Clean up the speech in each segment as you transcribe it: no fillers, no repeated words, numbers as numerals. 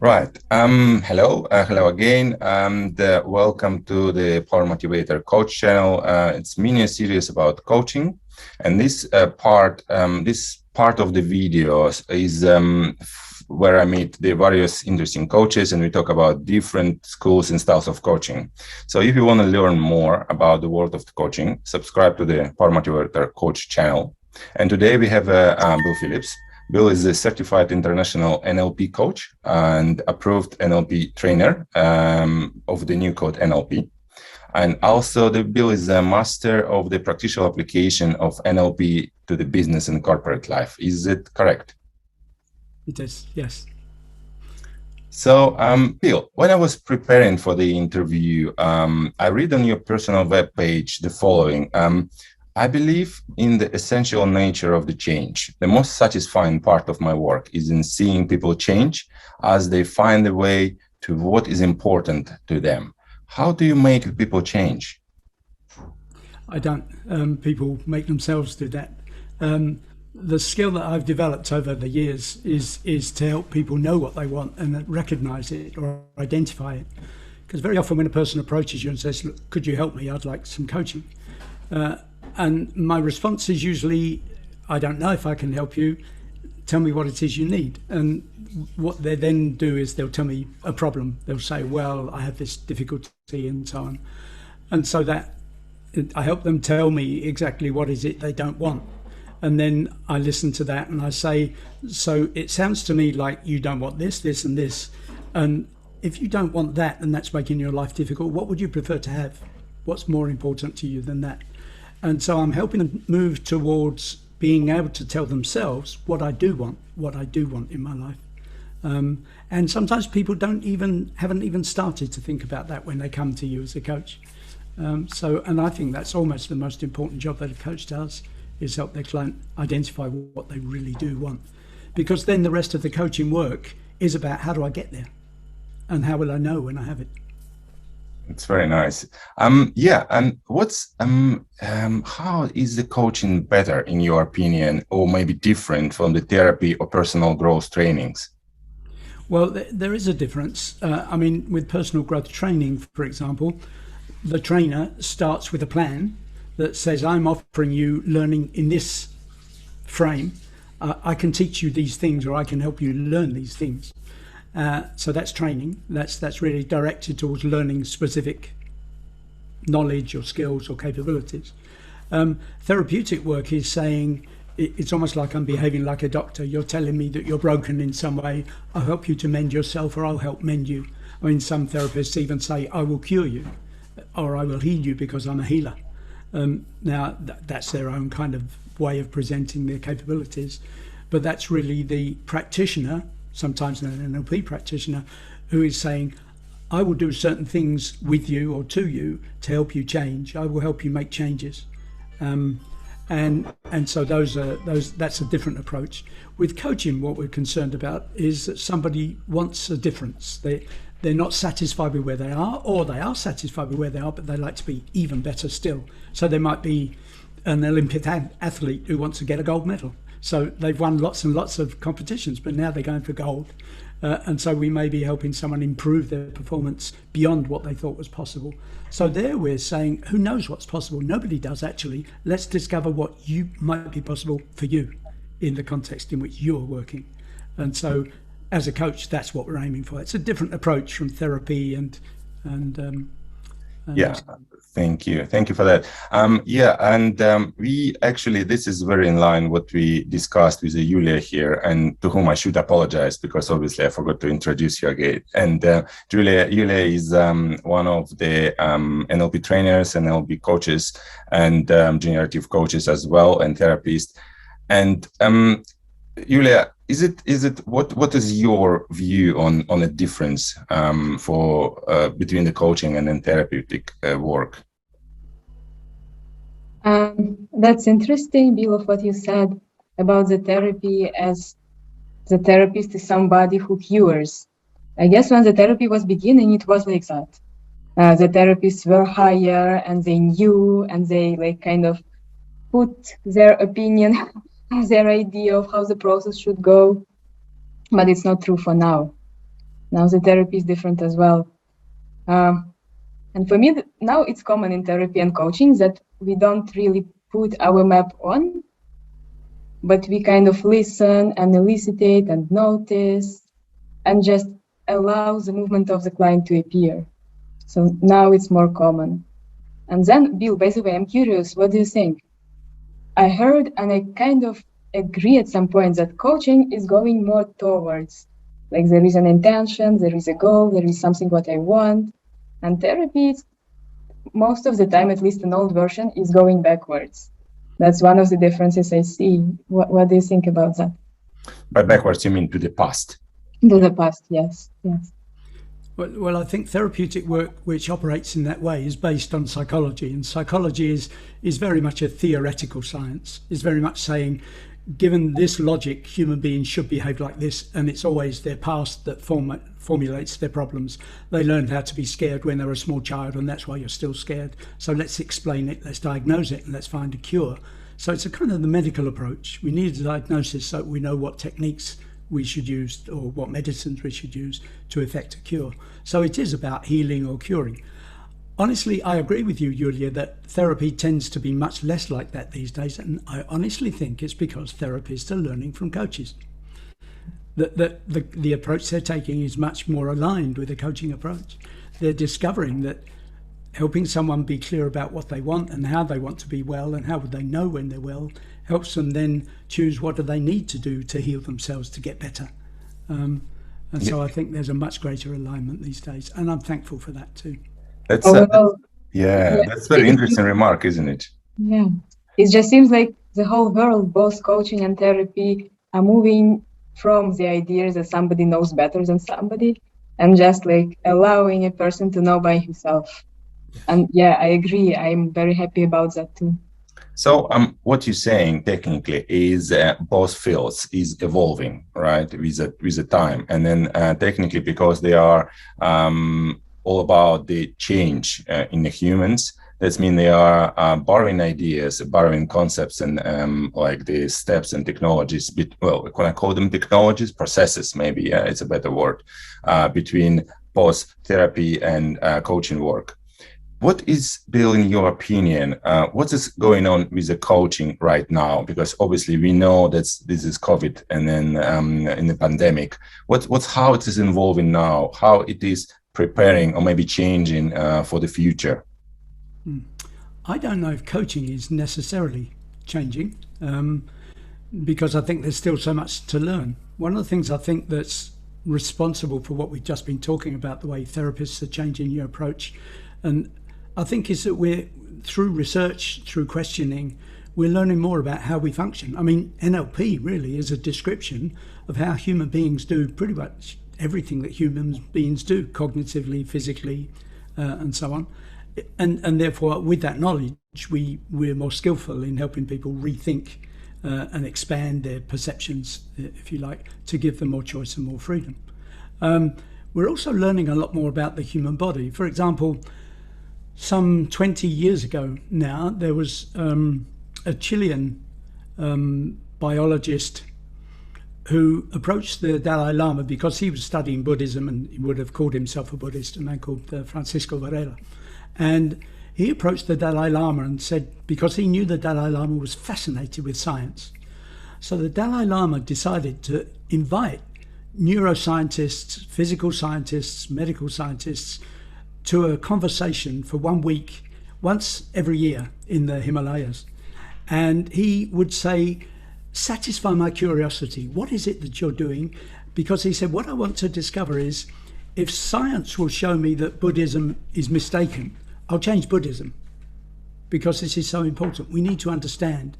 Right. Hello again, and welcome to the Power Motivator Coach channel. It's mini series about coaching, and this part of the videos is where I meet the various interesting coaches, and we talk about different schools and styles of coaching. So, if you want to learn more about the world of the coaching, subscribe to the Power Motivator Coach channel. And today we have Bill Phillips. Bill is a certified international NLP coach and approved NLP trainer of the new Code NLP. And also Bill is a master of the practitioner application of NLP to the business and corporate life. Is it correct? It is, yes. So, Bill, when I was preparing for the interview, I read on your personal webpage the following. I believe in the essential nature of the change. The most satisfying part of my work is in seeing people change as they find a way to what is important to them. How do you make people change? I don't. People make themselves do that. The skill that I've developed over the years is to help people know what they want and recognize it or identify it. Because very often when a person approaches you and says, "Look, could you help me? I'd like some coaching." And my response is usually, I don't know if I can help you. Tell me what it is you need. And what they then do is they'll tell me a problem. They'll say, well, I have this difficulty and so on. And so that I help them tell me exactly what is it they don't want. And then I listen to that and I say, so it sounds to me like you don't want this, this and this. And if you don't want that and that's making your life difficult, what would you prefer to have? What's more important to you than that? And so I'm helping them move towards being able to tell themselves what I do want in my life. And sometimes people haven't even started to think about that when they come to you as a coach. And I think that's almost the most important job that a coach does, is help their client identify what they really do want. Because then the rest of the coaching work is about how do I get there? And how will I know when I have it? It's very nice. And what's how is the coaching better in your opinion, or maybe different from the therapy or personal growth trainings? Well, there is a difference. With personal growth training, for example, the trainer starts with a plan that says, I'm offering you learning in this frame. I can teach you these things, or I can help you learn these things. So that's training. That's really directed towards learning specific knowledge or skills or capabilities. Therapeutic work is saying, it's almost like I'm behaving like a doctor. You're telling me that you're broken in some way. I'll help you to mend yourself, or I'll help mend you. Some therapists even say, I will cure you, or I will heal you because I'm a healer. Now, that's their own kind of way of presenting their capabilities. But that's really the practitioner, sometimes an NLP practitioner, who is saying, I will do certain things with you or to you to help you change. I will help you make changes. And so that's a different approach. With coaching, what we're concerned about is that somebody wants a difference. They're not satisfied with where they are, or they are satisfied with where they are, but they like to be even better still. So there might be an Olympic athlete who wants to get a gold medal. So they've won lots and lots of competitions, but now they're going for gold. And so we may be helping someone improve their performance beyond what they thought was possible. So there we're saying, who knows what's possible? Nobody does, actually. Let's discover what you might be possible for you in the context in which you're working. And so as a coach, that's what we're aiming for. It's a different approach from therapy and yeah. Thank you for that. We actually, this is very in line what we discussed with Yulia here, and to whom I should apologize because obviously I forgot to introduce you again. And Yulia is one of the NLP trainers, NLP coaches, and generative coaches as well, and therapists. And Yulia, what is your view on a difference between the coaching and then therapeutic work? That's interesting, Bill, of what you said about the therapy, as the therapist is somebody who cures. I guess when the therapy was beginning, it was like that. The therapists were higher and they knew, and they kind of put their opinion, their idea of how the process should go. But it's not true for now. Now the therapy is different as well. And for me, now it's common in therapy and coaching that we don't really put our map on, but we kind of listen and elicitate and notice and just allow the movement of the client to appear. So now it's more common. And then, Bill, by the way, I'm curious, what do you think? I heard and I kind of agree at some point that coaching is going more towards, like there is an intention, there is a goal, there is something what I want. And therapy, most of the time, at least an old version, is going backwards. That's one of the differences I see. What do you think about that? By backwards, you mean to the past? To the past, yes. Well, I think therapeutic work which operates in that way is based on psychology, and psychology is very much a theoretical science. It's very much saying, given this logic, human beings should behave like this, and it's always their past that formulates their problems. They learned how to be scared when they were a small child, and that's why you're still scared. So let's explain it, let's diagnose it, and let's find a cure. So it's a kind of the medical approach. We need a diagnosis so we know what techniques we should use or what medicines we should use to effect a cure. So it is about healing or curing. Honestly, I agree with you, Yulia, that therapy tends to be much less like that these days. And I honestly think it's because therapists are learning from coaches. The approach they're taking is much more aligned with a coaching approach. They're discovering that helping someone be clear about what they want and how they want to be well and how would they know when they're well helps them then choose what do they need to do to heal themselves to get better. So I think there's a much greater alignment these days, and I'm thankful for that too. That's very interesting remark, isn't it? Yeah, it just seems like the whole world, both coaching and therapy, are moving from the idea that somebody knows better than somebody and just like allowing a person to know by himself. And yeah, I agree. I'm very happy about that too. So what you're saying technically is both fields is evolving, right, with the time. And then technically because they are all about the change in the humans, that means they are borrowing ideas, borrowing concepts and like the steps and technologies. Well, can I call them technologies? Processes, maybe, yeah, it's a better word, between both therapy and coaching work. What is, Bill, in your opinion, what is going on with the coaching right now? Because obviously we know that this is COVID and then in the pandemic. How it is evolving now, how it is preparing or maybe changing for the future? I don't know if coaching is necessarily changing because I think there's still so much to learn. One of the things I think that's responsible for what we've just been talking about, the way therapists are changing your approach, and I think is that we're, through research, through questioning, we're learning more about how we function. I mean, NLP really is a description of how human beings do pretty much everything that human beings do, cognitively, physically, and so on. And therefore, with that knowledge, we're more skillful in helping people rethink and expand their perceptions, if you like, to give them more choice and more freedom. We're also learning a lot more about the human body. For example, some 20 years ago now, there was a Chilean biologist who approached the Dalai Lama because he was studying Buddhism and he would have called himself a Buddhist, a man called Francisco Varela. And he approached the Dalai Lama and said, because he knew the Dalai Lama was fascinated with science. So the Dalai Lama decided to invite neuroscientists, physical scientists, medical scientists to a conversation for 1 week, once every year in the Himalayas. And he would say, satisfy my curiosity. What is it that you're doing? Because he said, what I want to discover is if science will show me that Buddhism is mistaken, I'll change Buddhism because this is so important. We need to understand.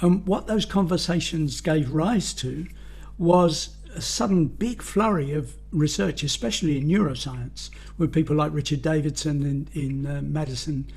What those conversations gave rise to was a sudden big flurry of research, especially in neuroscience, with people like Richard Davidson in Madison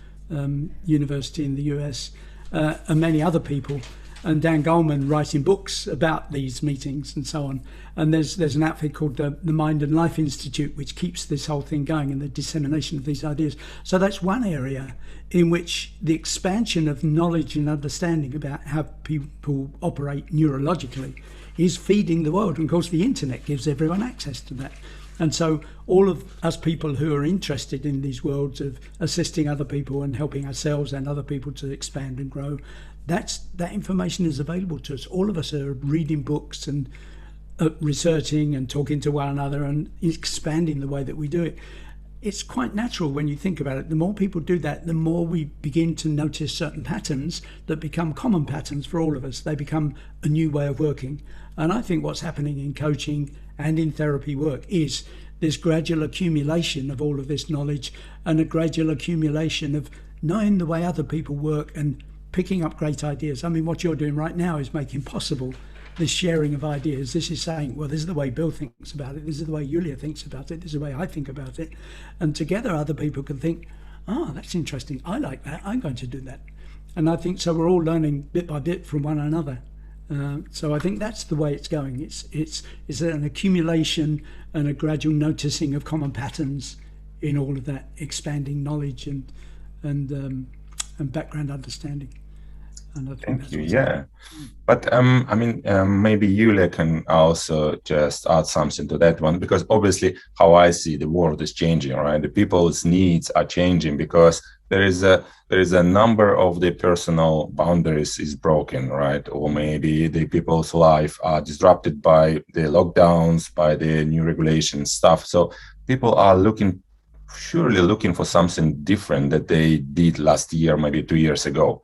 University in the US, and many other people, and Dan Goleman writing books about these meetings and so on. And there's an outfit called the Mind and Life Institute, which keeps this whole thing going and the dissemination of these ideas. So that's one area in which the expansion of knowledge and understanding about how people operate neurologically is feeding the world. And of course, the internet gives everyone access to that. And so all of us people who are interested in these worlds of assisting other people and helping ourselves and other people to expand and grow, that information is available to us. All of us are reading books and researching and talking to one another and expanding the way that we do it. It's quite natural when you think about it. The more people do that, the more we begin to notice certain patterns that become common patterns for all of us. They become a new way of working. And I think what's happening in coaching and in therapy work is this gradual accumulation of all of this knowledge and a gradual accumulation of knowing the way other people work and picking up great ideas. I mean, what you're doing right now is making possible this sharing of ideas. This is saying, well, this is the way Bill thinks about it. This is the way Yulia thinks about it. This is the way I think about it. And together other people can think, that's interesting. I like that. I'm going to do that. And I think so we're all learning bit by bit from one another. So I think that's the way it's going. It's an accumulation and a gradual noticing of common patterns in all of that expanding knowledge and background understanding. And I think Thank you. Yeah, but maybe Yulia can also just add something to that one, because obviously how I see the world is changing, right? The people's needs are changing because there is a number of the personal boundaries is broken, right? Or maybe the people's life are disrupted by the lockdowns, by the new regulations stuff. So people are surely looking for something different that they did last year, maybe 2 years ago.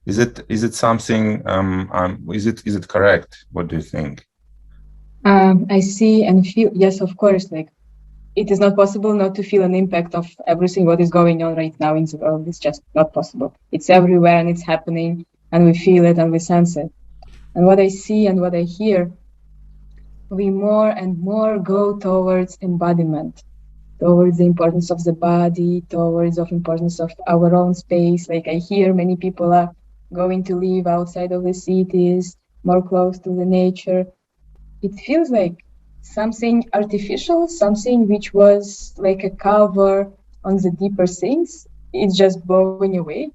Is it something? Is it correct? What do you think? I see and feel. Yes, of course. Like, it is not possible not to feel an impact of everything what is going on right now in the world. It's just not possible. It's everywhere and it's happening, and we feel it and we sense it. And what I see and what I hear, we more and more go towards embodiment, towards the importance of the body, towards the importance of our own space. Like, I hear many people are going to live outside of the cities, more close to the nature. It feels like something artificial, something which was like a cover on the deeper things. It's just blowing away.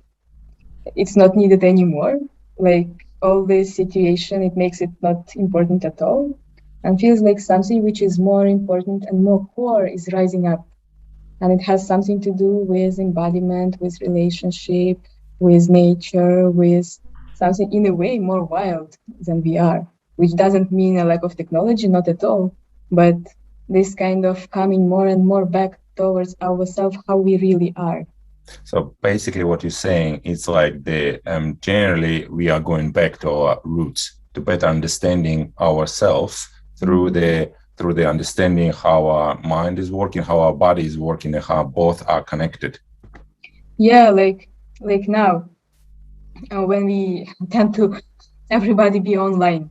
It's not needed anymore. Like, all this situation, it makes it not important at all. And feels like something which is more important and more core is rising up. And it has something to do with embodiment, with relationship, with nature, with something in a way more wild than we are, which doesn't mean a lack of technology, not at all, but this kind of coming more and more back towards ourselves, how we really are. So basically what you're saying, it's like generally we are going back to our roots, to better understanding ourselves through the understanding how our mind is working, how our body is working, and how both are connected. Yeah, like now, when we tend to everybody be online,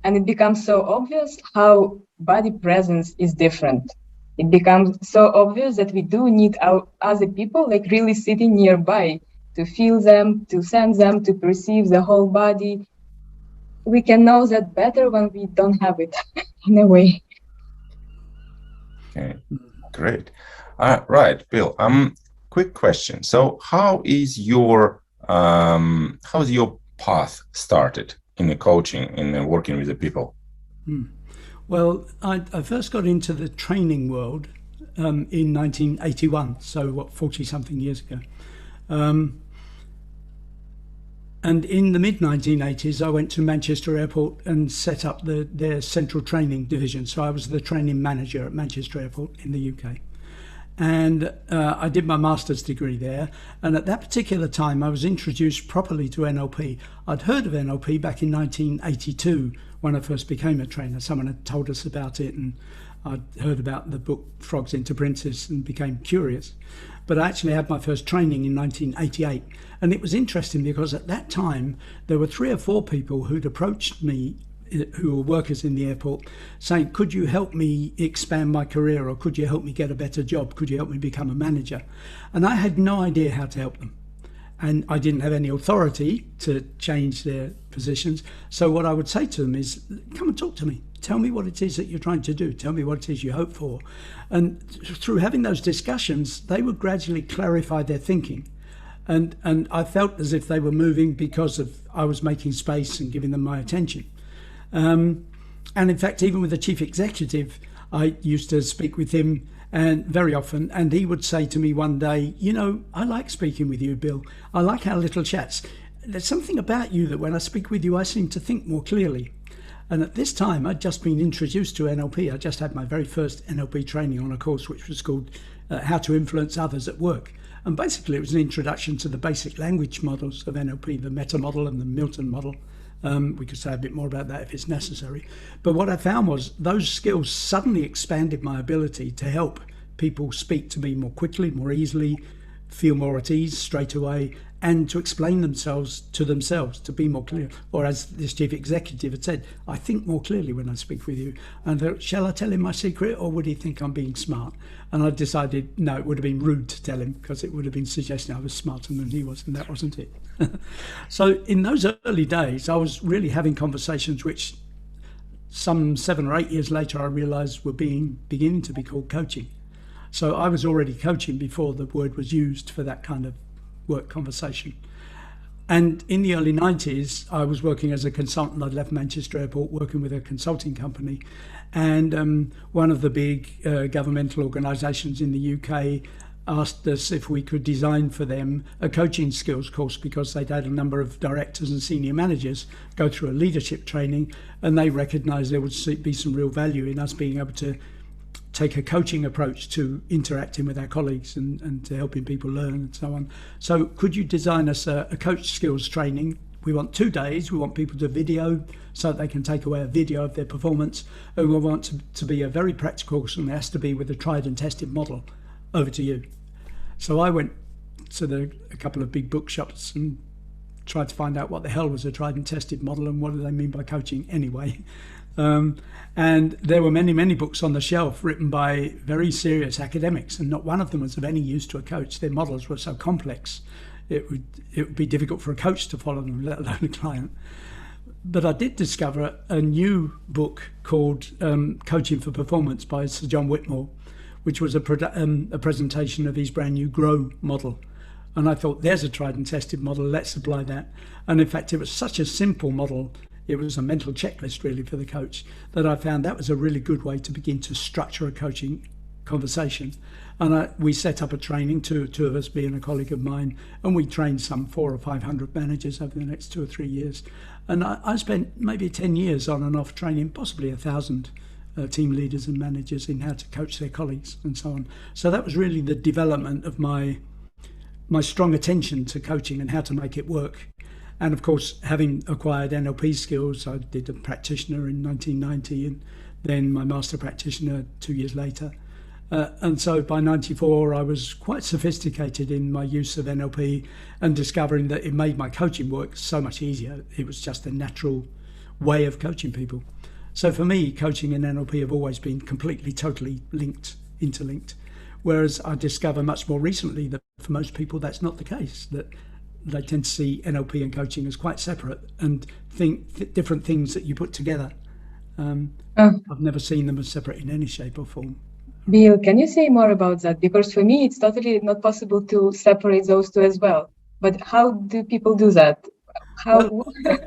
and it becomes so obvious how body presence is different. It becomes so obvious that we do need our other people, like, really sitting nearby to feel them, to sense them, to perceive the whole body. We can know that better when we don't have it in a way. Okay, great. Right, Bill. Quick question. So, how's your path started in the coaching, in the working with the people? Well, I first got into the training world in 1981, so 40-something years ago. And in the mid-1980s, I went to Manchester Airport and set up their central training division. So I was the training manager at Manchester Airport in the UK. And I did my master's degree there. And at that particular time, I was introduced properly to NLP. I'd heard of NLP back in 1982 when I first became a trainer. Someone had told us about it, and I'd heard about the book Frogs into Princes and became curious. But I actually had my first training in 1988. And it was interesting because at that time, there were 3 or 4 people who'd approached me, who were workers in the airport, saying, could you help me expand my career, or could you help me get a better job? Could you help me become a manager? And I had no idea how to help them. And I didn't have any authority to change their positions. So what I would say to them is, come and talk to me. Tell me what it is that you're trying to do. Tell me what it is you hope for. And through having those discussions, they would gradually clarify their thinking. And I felt as if they were moving because I was making space and giving them my attention. And in fact, even with the chief executive, I used to speak with him and very often, and he would say to me one day, you know, I like speaking with you, Bill. I like our little chats. There's something about you that when I speak with you, I seem to think more clearly. And at this time, I'd just been introduced to NLP. I just had my very first NLP training on a course which was called How to Influence Others at Work. And basically, it was an introduction to the basic language models of NLP, the meta model and the Milton model. We could say a bit more about that if it's necessary. But what I found was those skills suddenly expanded my ability to help people speak to me more quickly, more easily, feel more at ease straight away, and to explain themselves, to be more clear. Or as this chief executive had said, I think more clearly when I speak with you. And I thought, shall I tell him my secret, or would he think I'm being smart? And I decided, no, it would have been rude to tell him, because it would have been suggesting I was smarter than he was, and that wasn't it. So in those early days, I was really having conversations which some 7 or 8 years later, I realized were beginning to be called coaching. So I was already coaching before the word was used for that kind of work conversation. And in the early 90s, I was working as a consultant. I'd left Manchester Airport working with a consulting company. And one of the big governmental organisations in the UK asked us if we could design for them a coaching skills course, because they'd had a number of directors and senior managers go through a leadership training, and they recognised there would be some real value in us being able to take a coaching approach to interacting with our colleagues and to helping people learn and so on. So could you design us a coach skills training? We want 2 days. We want people to video so that they can take away a video of their performance. And we want to be a very practical course, and it has to be with a tried and tested model. Over to you. So I went to a couple of big bookshops and tried to find out what the hell was a tried and tested model and what do they mean by coaching anyway. And there were many, many books on the shelf written by very serious academics, and not one of them was of any use to a coach. Their models were so complex, it would be difficult for a coach to follow them, let alone a client. But I did discover a new book called Coaching for Performance by Sir John Whitmore, which was a presentation of his brand new GROW model. And I thought, there's a tried and tested model, let's apply that. And in fact, it was such a simple model, it was a mental checklist really for the coach, that I found that was a really good way to begin to structure a coaching conversation. And we set up a training, two of us being a colleague of mine, and we trained some 400 or 500 managers over the next 2 or 3 years. And I spent maybe 10 years on and off training possibly 1,000 team leaders and managers in how to coach their colleagues and so on. So that was really the development of my strong attention to coaching and how to make it work. And of course, having acquired NLP skills, I did a practitioner in 1990 and then my master practitioner 2 years later. And so by 94, I was quite sophisticated in my use of NLP and discovering that it made my coaching work so much easier. It was just a natural way of coaching people. So for me, coaching and NLP have always been completely, totally interlinked. Whereas I discover much more recently that for most people, that's not the case, that they tend to see NLP and coaching as quite separate and think different things that you put together. I've never seen them as separate in any shape or form. Bill, can you say more about that? Because for me, it's totally not possible to separate those two as well. But how do people do that?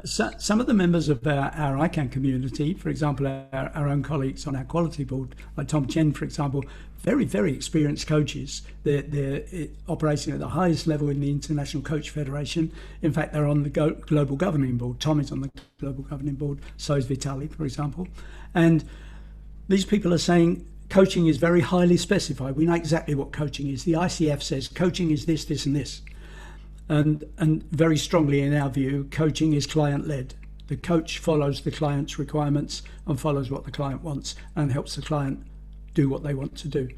Some of the members of our ICAN community, for example, our own colleagues on our quality board, like Tom Chen, for example, very, very experienced coaches. They're operating at the highest level in the International Coach Federation. In fact, they're on the global governing board. Tom is on the global governing board. So is Vitaly, for example. And these people are saying coaching is very highly specified. We know exactly what coaching is. The ICF says coaching is this, this, and this. And very strongly in our view, coaching is client-led. The coach follows the client's requirements and follows what the client wants and helps the client do what they want to do.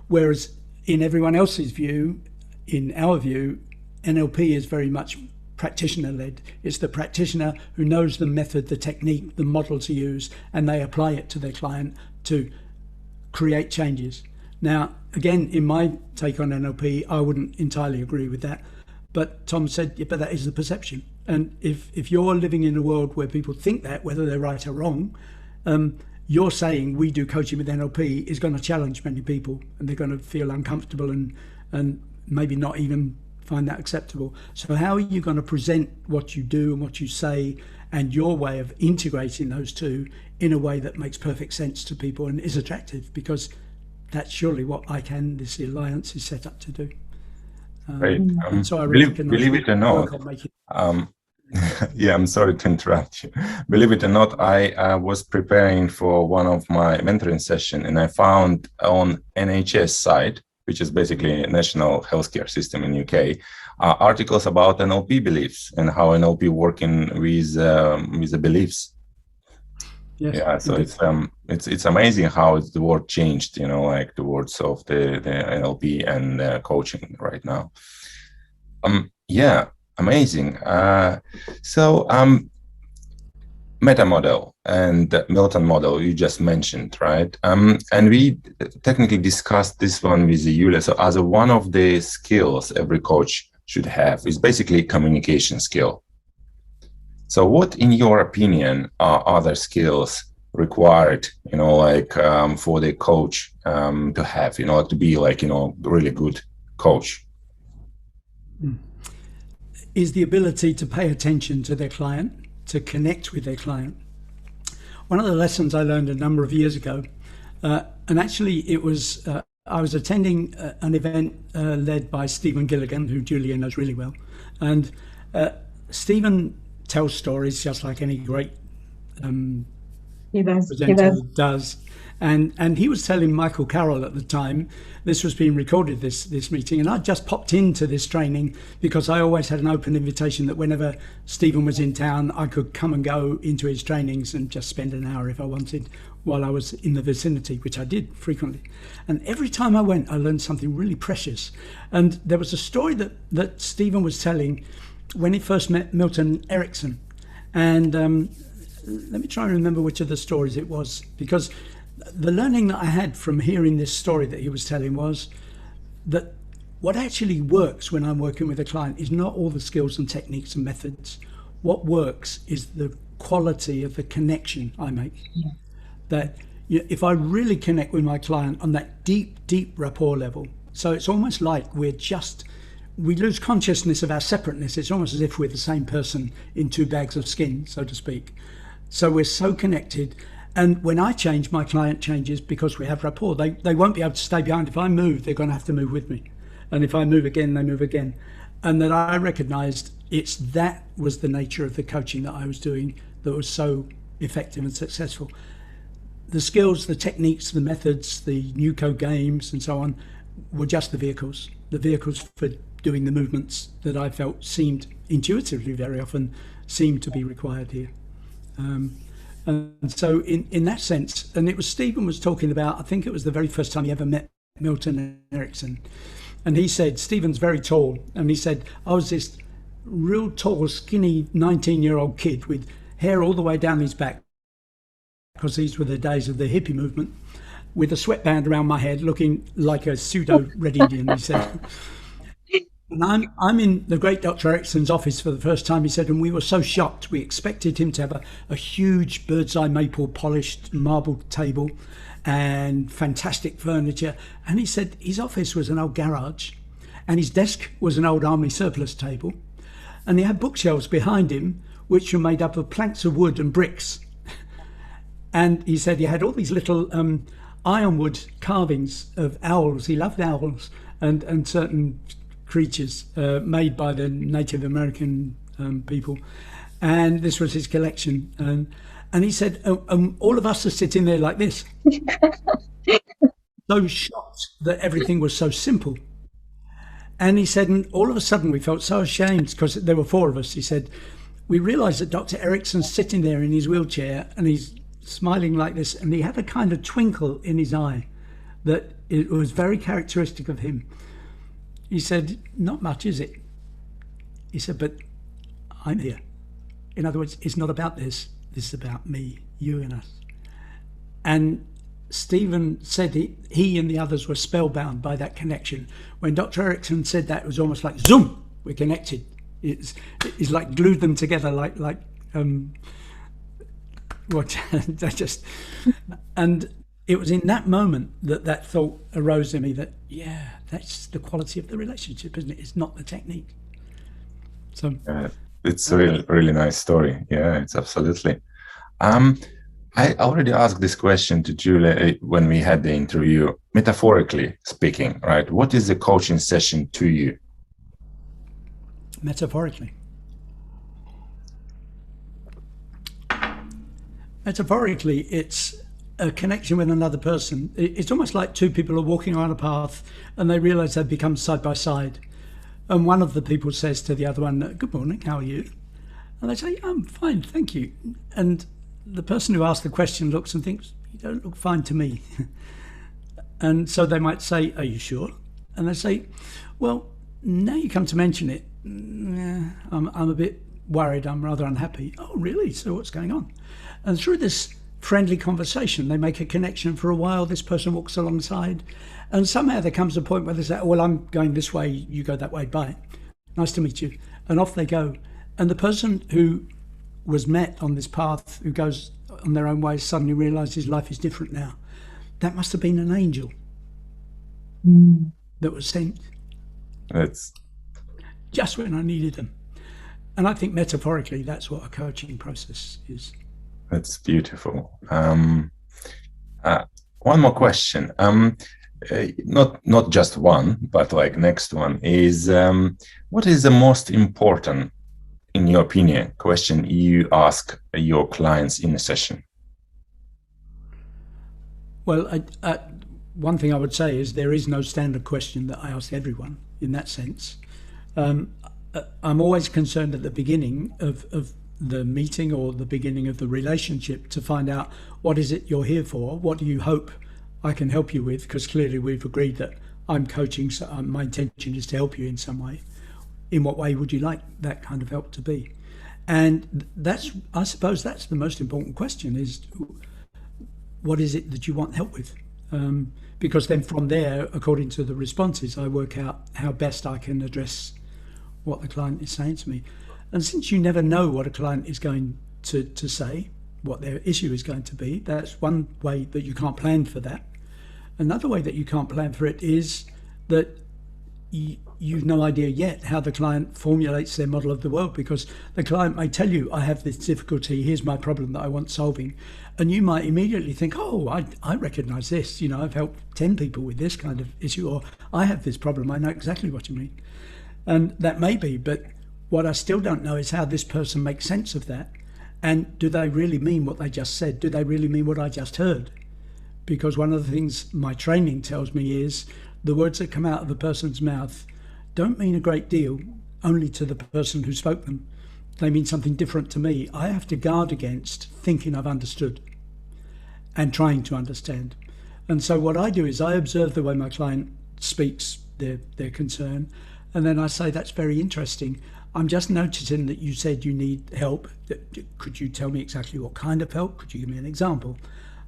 Whereas in everyone else's view, in our view, NLP is very much practitioner-led. It's the practitioner who knows the method, the technique, the model to use, and they apply it to their client to create changes. Now, again, in my take on NLP, I wouldn't entirely agree with that. But Tom said, yeah, but that is the perception. And if you're living in a world where people think that, whether they're right or wrong, you're saying we do coaching with NLP is going to challenge many people, and they're going to feel uncomfortable and maybe not even find that acceptable. So how are you going to present what you do and what you say and your way of integrating those two in a way that makes perfect sense to people and is attractive? Because that's surely what ICAN, this alliance, is set up to do. Right. So I Believe it or not, yeah, I'm sorry to interrupt you. Believe it or not, I was preparing for one of my mentoring sessions, and I found on NHS site, which is basically a national healthcare system in UK, articles about NLP beliefs and how NLP working with the beliefs. Yes, yeah, so it's amazing how the word changed, like the words of the NLP and coaching right now. Yeah, amazing. So meta model and Milton model you just mentioned, right? And we technically discussed this one with Yulia. So as one of the skills every coach should have is basically communication skill. So what, in your opinion, are other skills required, for the coach to have, to be really good coach? Is the ability to pay attention to their client, to connect with their client. One of the lessons I learned a number of years ago, and actually it was, I was attending an event led by Stephen Gilligan, who Julia knows really well. And Stephen tells stories just like any great presenter does. And he was telling Michael Carroll at the time, this was being recorded, this meeting, and I just popped into this training because I always had an open invitation that whenever Stephen was in town, I could come and go into his trainings and just spend an hour if I wanted while I was in the vicinity, which I did frequently. And every time I went, I learned something really precious. And there was a story that Stephen was telling when he first met Milton Erickson. And let me try and remember which of the stories it was, because the learning that I had from hearing this story that he was telling was that what actually works when I'm working with a client is not all the skills and techniques and methods. What works is the quality of the connection I make. Yeah. That if I really connect with my client on that deep rapport level, so it's almost like we lose consciousness of our separateness. It's almost as if we're the same person in two bags of skin, so to speak. So we're so connected. And when I change, my client changes because we have rapport. They won't be able to stay behind. If I move, they're going to have to move with me. And if I move again, they move again. And that I recognized that was the nature of the coaching that I was doing that was so effective and successful. The skills, the techniques, the methods, the new code games and so on were just the vehicles for doing the movements that I felt seemed intuitively very often seemed to be required here. And so in that sense, and it was Stephen was talking about, I think it was the very first time he ever met Milton Erickson. And he said, Stephen's very tall. And he said, I was this real tall, skinny 19-year-old kid with hair all the way down his back, because these were the days of the hippie movement, with a sweatband around my head looking like a pseudo Red Indian, he said. And I'm in the great Dr. Erickson's office for the first time, he said, and we were so shocked. We expected him to have a huge bird's eye maple polished marble table and fantastic furniture. And he said his office was an old garage and his desk was an old army surplus table. And he had bookshelves behind him, which were made up of planks of wood and bricks. And he said he had all these little ironwood carvings of owls. He loved owls and certain creatures made by the Native American people, and this was his collection. And he said, all of us are sitting there like this, so shocked that everything was so simple. And he said, and all of a sudden we felt so ashamed because there were four of us. He said, we realized that Dr. Erickson's sitting there in his wheelchair and he's smiling like this, and he had a kind of twinkle in his eye that it was very characteristic of him. He said, not much, is it? He said, but I'm here. In other words, it's not about this. This is about me, you and us. And Stephen said he and the others were spellbound by that connection. When Dr. Erickson said that, it was almost like, zoom, we're connected. It's like glued them together and it was in that moment that thought arose in me that, yeah, that's the quality of the relationship, isn't it? It's not the technique. So it's a really nice story. Yeah, it's absolutely. I already asked this question to Julia when we had the interview, metaphorically speaking, right? What is a coaching session to you? Metaphorically, it's a connection with another person. It's almost like two people are walking on a path and they realize they've become side by side. And one of the people says to the other one, "Good morning, how are you?" And they say, "I'm fine, thank you." And the person who asked the question looks and thinks, "You don't look fine to me." And so they might say, "Are you sure?" And they say, "Well, now you come to mention it, I'm a bit worried, I'm rather unhappy." "Oh, really? So what's going on?" And through this friendly conversation, they make a connection for a while. This person walks alongside, and somehow there comes a point where they say, "Well, I'm going this way, you go that way, bye. Nice to meet you." And off they go. And the person who was met on this path, who goes on their own way, suddenly realizes life is different now. That must have been an angel that was sent. That's Just when I needed them. And I think metaphorically, that's what a coaching process is. That's beautiful. One more question. Not just one, but like next one is, what is the most important, in your opinion, question you ask your clients in a session? Well, one thing I would say is there is no standard question that I ask everyone in that sense. I'm always concerned at the beginning of the meeting or the beginning of the relationship to find out, what is it you're here for? What do you hope I can help you with? Because clearly we've agreed that I'm coaching, so my intention is to help you in some way. In what way would you like that kind of help to be? And I suppose that's the most important question, is what is it that you want help with? Because then from there, according to the responses, I work out how best I can address what the client is saying to me. And since you never know what a client is going to say, what their issue is going to be, that's one way that you can't plan for that. Another way that you can't plan for it is that you've no idea yet how the client formulates their model of the world, because the client may tell you, "I have this difficulty, here's my problem that I want solving." And you might immediately think, "Oh, I recognize this, I've helped 10 people with this kind of issue," or "I have this problem, I know exactly what you mean." And that may be, but what I still don't know is how this person makes sense of that. And do they really mean what they just said? Do they really mean what I just heard? Because one of the things my training tells me is the words that come out of a person's mouth don't mean a great deal only to the person who spoke them. They mean something different to me. I have to guard against thinking I've understood and trying to understand. And so what I do is I observe the way my client speaks their concern, and then I say, "That's very interesting. I'm just noticing that you said you need help. Could you tell me exactly what kind of help? Could you give me an example?"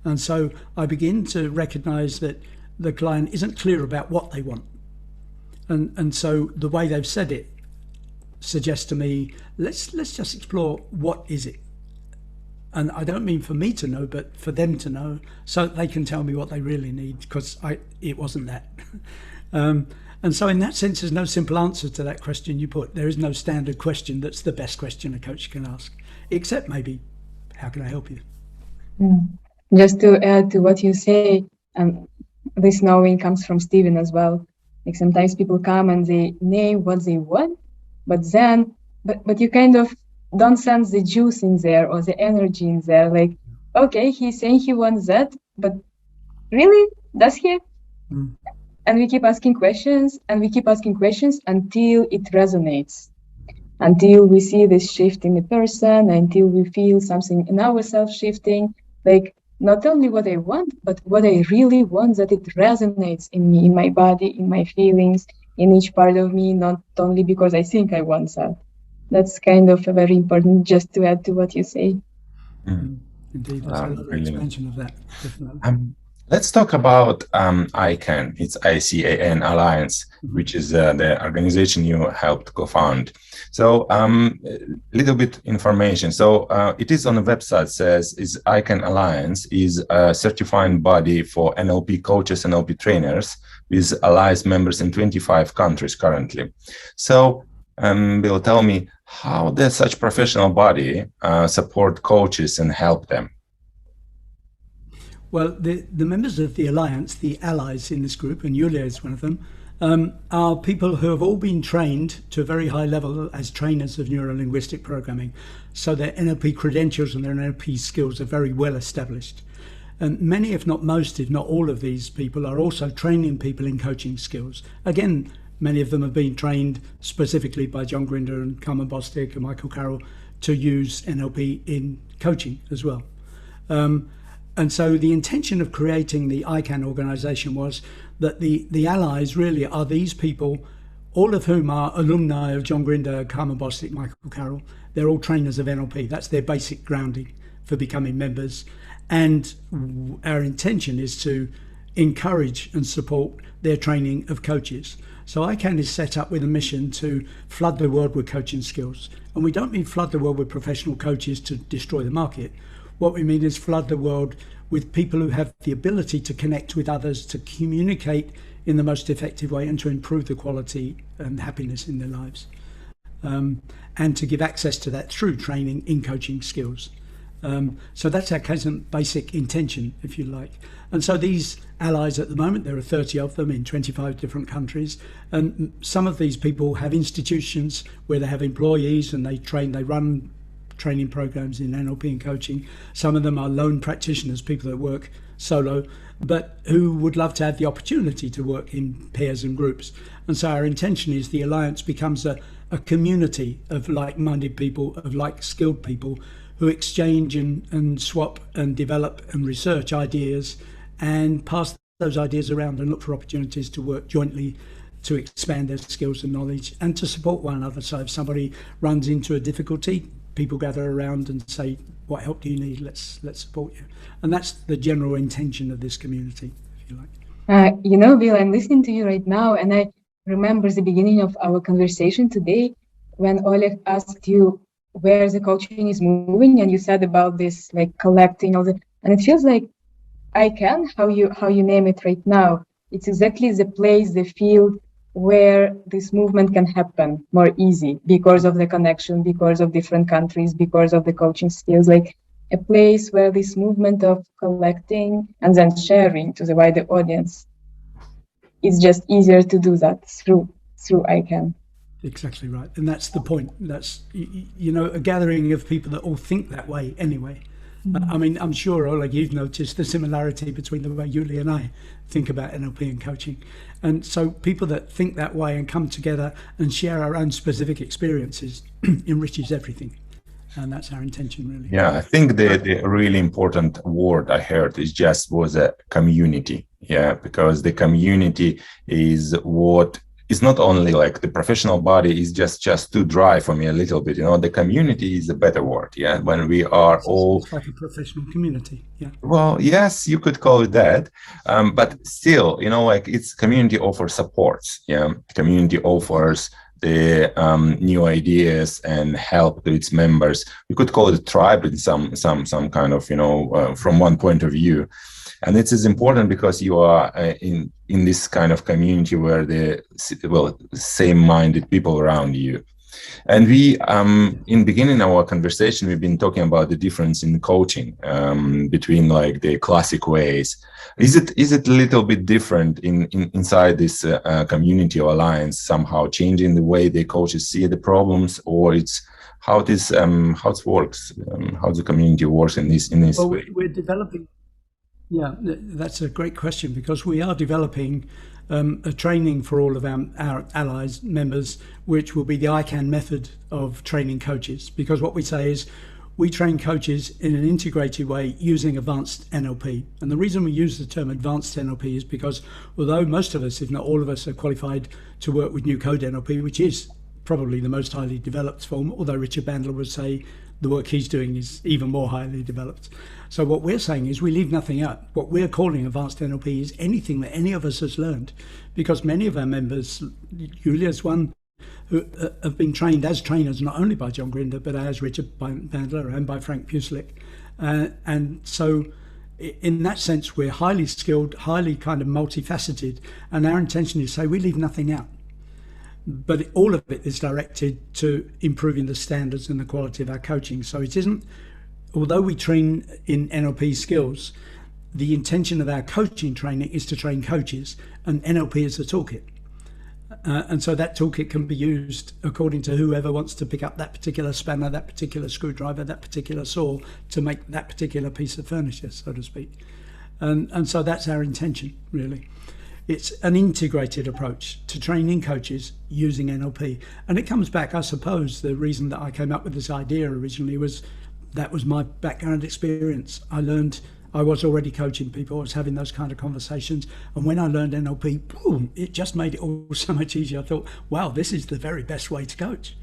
And so I begin to recognize that the client isn't clear about what they want. And so the way they've said it suggests to me, let's just explore, what is it? And I don't mean for me to know, but for them to know, so they can tell me what they really need, because it wasn't that. And so in that sense, there's no simple answer to that question you put. There is no standard question that's the best question a coach can ask, except maybe, "How can I help you?" Just to add to what you say, this knowing comes from Stephen as well. Like sometimes people come and they name what they want, but you kind of don't sense the juice in there or the energy in there. Like, okay, he's saying he wants that, but really, does he? And we keep asking questions until it resonates, until we see this shift in the person, until we feel something in ourselves shifting. Like, not only what I want, but what I really want, that it resonates in me, in my body, in my feelings, in each part of me, not only because I think I want that. That's kind of a very important, just to add to what you say. Indeed, there's a lot of expansion of that, definitely. Let's talk about ICAN. It's ICAN Alliance, which is the organization you helped co-found. So a little bit information. So it is on the website, says is ICAN Alliance is a certifying body for NLP coaches, NLP trainers with alliance members in 25 countries currently. So Bill, tell me, how does such professional body support coaches and help them? Well, the members of the Alliance, the allies in this group, and Yulia is one of them, are people who have all been trained to a very high level as trainers of neuro-linguistic programming. So their NLP credentials and their NLP skills are very well established. And many, if not most, if not all of these people are also training people in coaching skills. Again, many of them have been trained specifically by John Grinder and Carmen Bostic and Michael Carroll to use NLP in coaching as well. And so the intention of creating the ICAN organization was that the allies really are these people, all of whom are alumni of John Grinder, Carmen Bostic, Michael Carroll. They're all trainers of NLP. That's their basic grounding for becoming members. And our intention is to encourage and support their training of coaches. So ICAN is set up with a mission to flood the world with coaching skills. And we don't mean flood the world with professional coaches to destroy the market. What we mean is flood the world with people who have the ability to connect with others, to communicate in the most effective way, and to improve the quality and happiness in their lives. And to give access to that through training in coaching skills. So that's our basic intention, if you like. And so these allies at the moment, there are 30 of them in 25 different countries. And some of these people have institutions where they have employees and they run training programs in NLP and coaching. Some of them are lone practitioners, people that work solo, but who would love to have the opportunity to work in pairs and groups. And so our intention is the Alliance becomes a community of like-minded people, of like-skilled people who exchange and swap and develop and research ideas and pass those ideas around and look for opportunities to work jointly to expand their skills and knowledge and to support one another. So if somebody runs into a difficulty, people gather around and say, what help do you need? Let's support you. And that's the general intention of this community, if you like. Bill, I'm listening to you right now, and I remember the beginning of our conversation today when Oleg asked you where the coaching is moving, and you said about this, like collecting all the, and it feels like ICAN, how you name it right now, it's exactly the place, the field where this movement can happen more easy because of the connection, because of different countries, because of the coaching skills, like a place where this movement of collecting and then sharing to the wider audience is just easier to do that through ICAN. Exactly right. And that's the point. That's, a gathering of people that all think that way anyway. I mean, I'm sure, Oleg, you've noticed the similarity between the way Yulia and I think about NLP and coaching. And so people that think that way and come together and share our own specific experiences enriches everything. And that's our intention, really. Yeah, I think the really important word I heard was a community. Yeah, because the community is what is not only like the professional body is just too dry for me a little bit. The community is a better word. Yeah, when we are all, it's like a professional community. Yeah. Well, yes, you could call it that, but still, like it's community offers supports. Yeah, community offers the new ideas and help to its members. We could call it a tribe in some kind of from one point of view. And it is important because you are in this kind of community where the same-minded people around you. And we, in beginning our conversation, we've been talking about the difference in coaching between like the classic ways. Is it a little bit different inside this community or alliance, somehow changing the way the coaches see the problems, or it's how it works, how the community works in this way? We're developing. Yeah, that's a great question, because we are developing a training for all of our allies members, which will be the ICAN method of training coaches. Because what we say is we train coaches in an integrated way using advanced NLP. And the reason we use the term advanced NLP is because although most of us, if not all of us, are qualified to work with new Code NLP, which is probably the most highly developed form, although Richard Bandler would say the work he's doing is even more highly developed. So what we're saying is we leave nothing out. What we're calling advanced NLP is anything that any of us has learned, because many of our members, Yulia's one, who have been trained as trainers not only by John Grinder but as Richard Bandler and by Frank Puslik. And so in that sense, we're highly skilled, highly kind of multifaceted, and our intention is to say we leave nothing out. But all of it is directed to improving the standards and the quality of our coaching. So it isn't, although we train in NLP skills, the intention of our coaching training is to train coaches, and NLP is a toolkit. And so that toolkit can be used according to whoever wants to pick up that particular spanner, that particular screwdriver, that particular saw to make that particular piece of furniture, so to speak. And so that's our intention, really. It's an integrated approach to training coaches using NLP. And it comes back, I suppose, the reason that I came up with this idea originally was that was my background experience. I was already coaching people, I was having those kind of conversations. And when I learned NLP, boom, it just made it all so much easier. I thought, wow, this is the very best way to coach.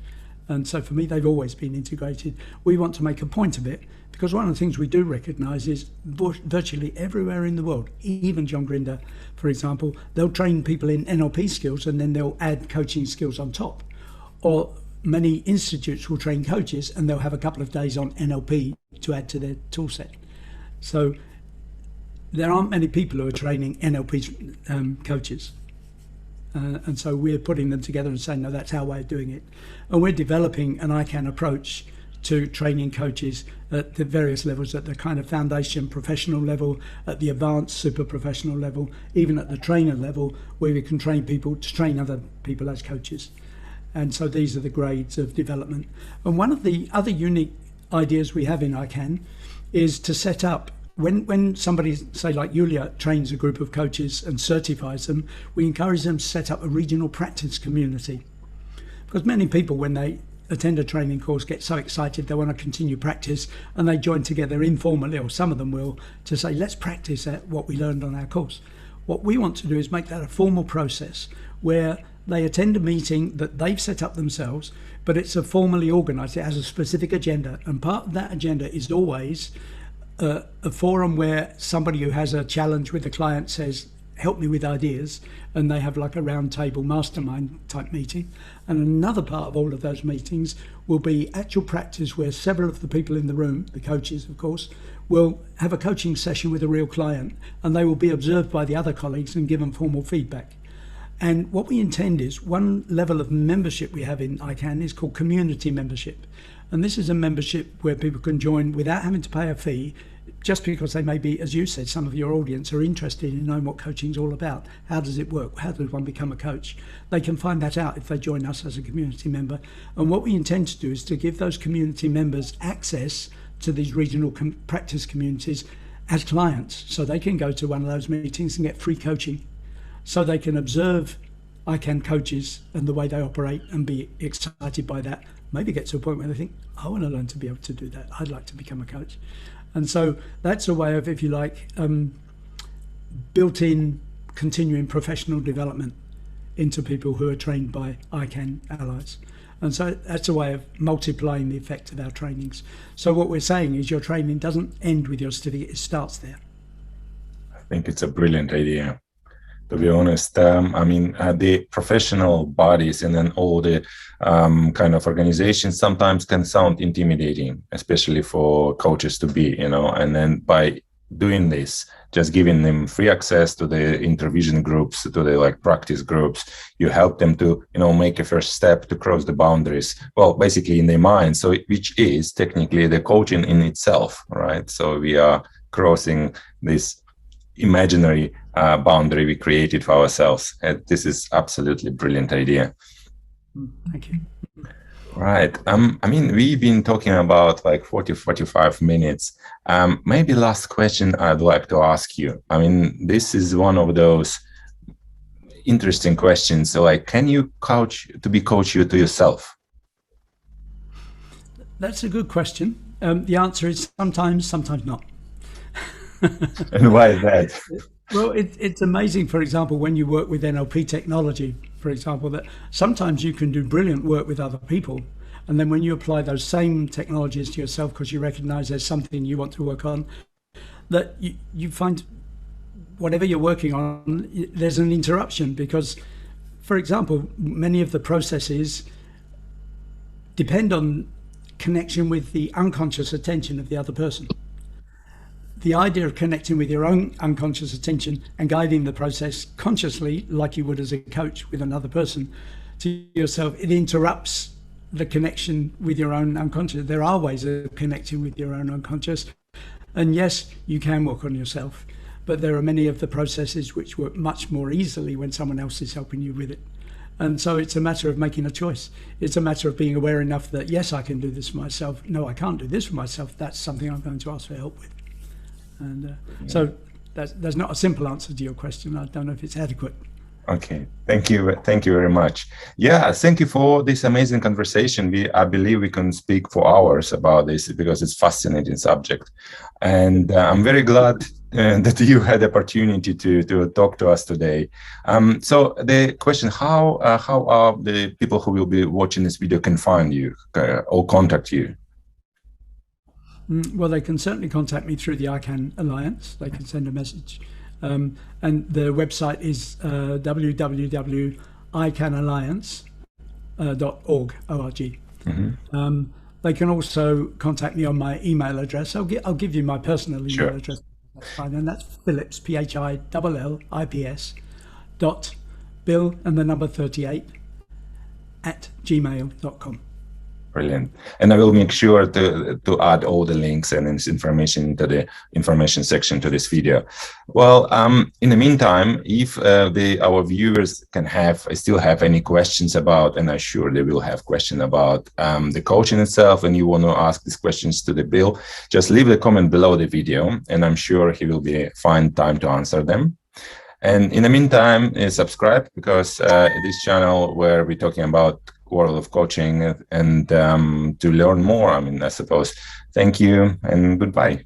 And so for me, they've always been integrated. We want to make a point of it because one of the things we do recognize is virtually everywhere in the world, even John Grinder, for example, they'll train people in NLP skills and then they'll add coaching skills on top. Or many institutes will train coaches and they'll have a couple of days on NLP to add to their tool set. So there aren't many people who are training NLP coaches. And so we're putting them together and saying, no, that's our way of doing it. And we're developing an ICAN approach to training coaches at the various levels, at the kind of foundation professional level, at the advanced super professional level, even at the trainer level, where we can train people to train other people as coaches. And so these are the grades of development. And one of the other unique ideas we have in ICAN is to set up, when somebody, say like Yulia, trains a group of coaches and certifies them, we encourage them to set up a regional practice community. Because many people, when they attend a training course, get so excited they want to continue practice, and they join together informally, or some of them will, to say, let's practice at what we learned on our course. What we want to do is make that a formal process where they attend a meeting that they've set up themselves, but it's a formally organised, it has a specific agenda, and part of that agenda is always a forum where somebody who has a challenge with the client says, help me with ideas, and they have like a round table mastermind type meeting. And another part of all of those meetings will be actual practice where several of the people in the room, the coaches of course, will have a coaching session with a real client, and they will be observed by the other colleagues and given formal feedback. And what we intend is, one level of membership we have in ICAN is called community membership. And this is a membership where people can join without having to pay a fee, just because they may be, as you said, some of your audience are interested in knowing what coaching is all about. How does it work? How does one become a coach? They can find that out if they join us as a community member. And what we intend to do is to give those community members access to these regional practice communities as clients. So they can go to one of those meetings and get free coaching. So they can observe ICAN coaches and the way they operate and be excited by that. Maybe get to a point where they think, I want to learn to be able to do that. I'd like to become a coach. And so that's a way of, if you like, built-in continuing professional development into people who are trained by ICAN allies. And so that's a way of multiplying the effect of our trainings. So what we're saying is your training doesn't end with your certificate, it starts there. I think it's a brilliant idea. To be honest, the professional bodies and then all the kind of organizations sometimes can sound intimidating, especially for coaches to be, and then by doing this, just giving them free access to the intervision groups, to the practice groups, you help them to, make a first step to cross the boundaries, well, basically in their mind. So which is technically the coaching in itself, right? So we are crossing this imaginary boundary we created for ourselves. This is absolutely brilliant idea. Thank you. Right. We've been talking about 45 minutes. Maybe last question I'd like to ask you. This is one of those interesting questions. So can you coach you to yourself? That's a good question. The answer is sometimes not. And why is that? Well, it's amazing, for example, when you work with NLP technology, for example, that sometimes you can do brilliant work with other people, And then when you apply those same technologies to yourself, because you recognize there's something you want to work on, that you find whatever you're working on, there's an interruption. Because, for example, many of the processes depend on connection with the unconscious attention of the other person. The idea of connecting with your own unconscious attention and guiding the process consciously, like you would as a coach with another person, to yourself, it interrupts the connection with your own unconscious. There are ways of connecting with your own unconscious. And yes, you can work on yourself, but there are many of the processes which work much more easily when someone else is helping you with it. And so it's a matter of making a choice. It's a matter of being aware enough that, yes, I can do this for myself. No, I can't do this for myself. That's something I'm going to ask for help with. And so there's not a simple answer to your question. I don't know if it's adequate. Okay, thank you very much. Yeah, thank you for this amazing conversation. I believe we can speak for hours about this because it's a fascinating subject, and I'm very glad that you had the opportunity to talk to us today. So the question: how are the people who will be watching this video can find you or contact you? Well, they can certainly contact me through the ICAN Alliance. They can send a message. And the website is www.icanalliance.org. Mm-hmm. They can also contact me on my email address. I'll give you my personal email address. That's fine. And that's Phillips, PHILLIPS, .Bill and the number 38 @gmail.com. Brilliant. And I will make sure to add all the links and this information into the information section to this video. Well, in the meantime, if our viewers still have any questions about, and I'm sure they will have questions about the coaching itself, and you want to ask these questions to the Bill, just leave a comment below the video, and I'm sure he will find time to answer them. And in the meantime, subscribe, because this channel where we're talking about world of coaching and to learn more, I suppose. Thank you and goodbye.